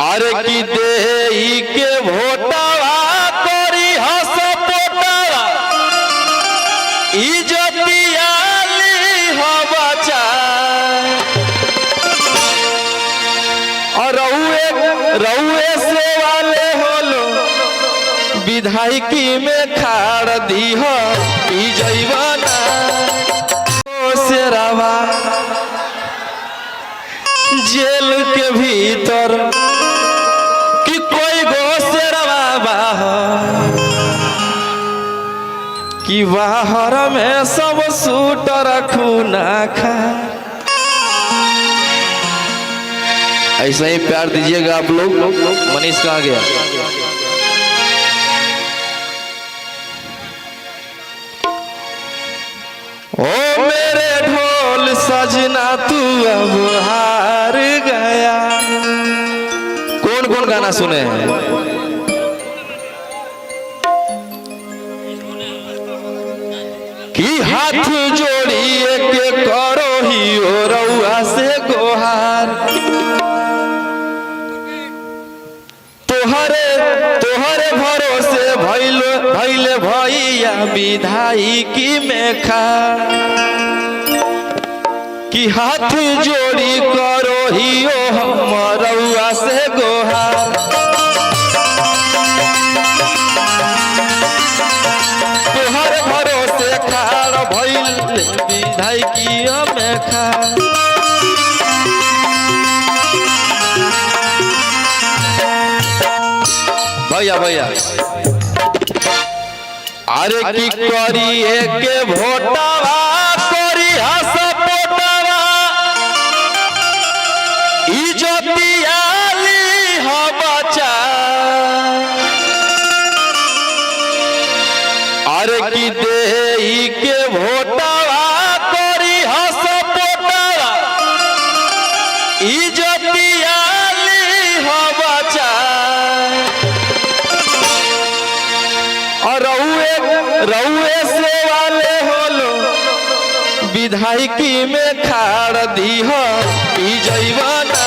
अरे की देही के भोटावा करी हस पोटावा इज्जतियाली हो बचा और रउए से वाले होलो विधायकी में खाड़ दी हो पी जैवाना से रवा जेल के भीतर कि कोई गो से रवा कि बाहर में सब सूट रखू ना खा। ऐसा ही प्यार दीजिएगा आप लोग। मनीष कहाँ गया? ओ मेरे ढोल सजना तू अब हार गया। कौन कौन गाना सुने हैं? कि हाथ जोड़िए के करो ही ओ रउआ से गोहार तोहरे भरोसे भैले भैया विधायकी में खा कि हाथ जोड़ी करो ही ओ हम रउआ से गोहार तोहरे भरोसे खाड़ भैले विधायकी में खा। भैया भैया अरे की करी के भोटावा करी हस पोटावा इज्जतियाली हो बचा अरे की देही के भोटावा करी हस पोटावा इज्जतियाली हो बचा रउए से वाले होलो विधायकी में खाड़ दी हो पी जैवाना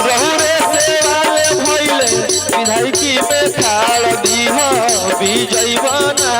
रउए से वाले भइले विधायकी में खाड़ दी हो पी जैवाना।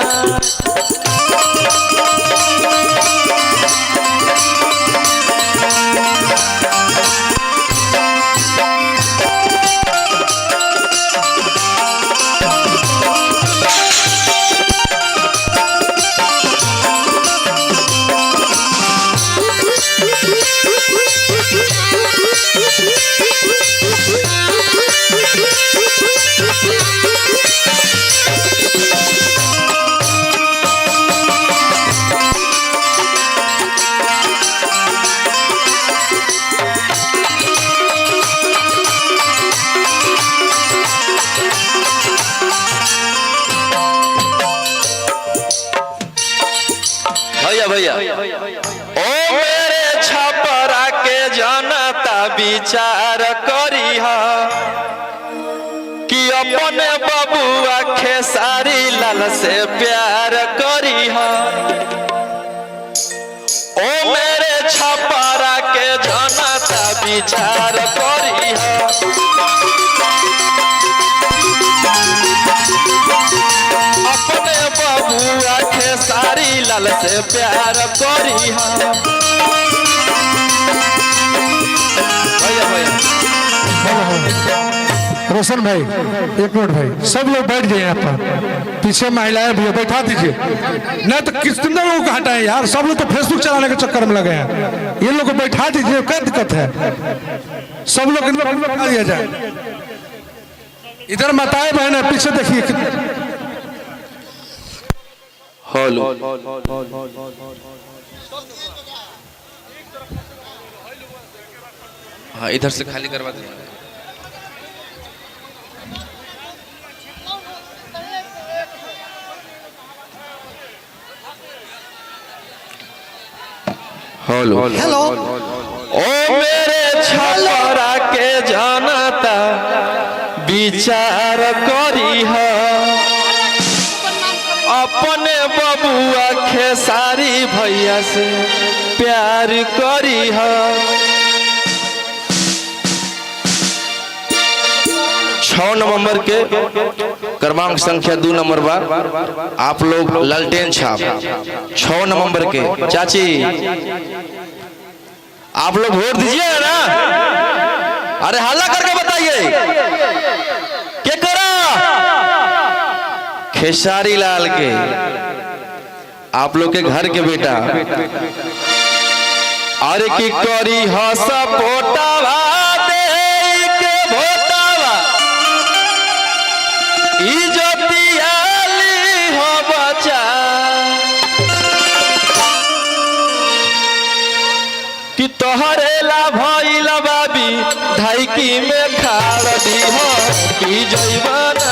भैया ओ मेरे छपरा के जनता विचार करी कि अपने बबुआ खेसारी लाल से प्यार करी ओ मेरे छपरा के जनता विचार करी अपने बबुआ खेसारी लाल से प्यार करी रोशन भाई एक मिनट भाई, सब लोग बैठ जाए यहाँ पर, पीछे महिलाएं भी बैठा दीजिए। नहीं तो कितने लोगों को हटाए यार, सब लोग तो फेसबुक चलाने के चक्कर में लगे हैं। ये लोग को बैठा दीजिए, क्या दिक्कत है? सब लोग बैठा दिया जाए। इधर माताएं बहन पीछे देखिए। हेलो हाँ इधर से खाली करवा दे। हेलो हेलो ओ मेरे छपरा के जनता विचार करी अपने बबुआ खेसारी भैया से प्यार करी है। 6 नवंबर के क्रमांक संख्या 2 नंबर बा, आप लोग लालटेन छाप 6 नवंबर के। चाची आप लोग वोट दीजिए ना, अरे हल्ला करके बताइए क्या करा खेसारी लाल के, आप लोग के घर के बेटा। अरे की करी हस पोटावा दे के भोटावा इज्जतियाली हो बचा, कि तोहरे ला भइला बाबी धाइकी में खाड़ दी हो कि जइबाना।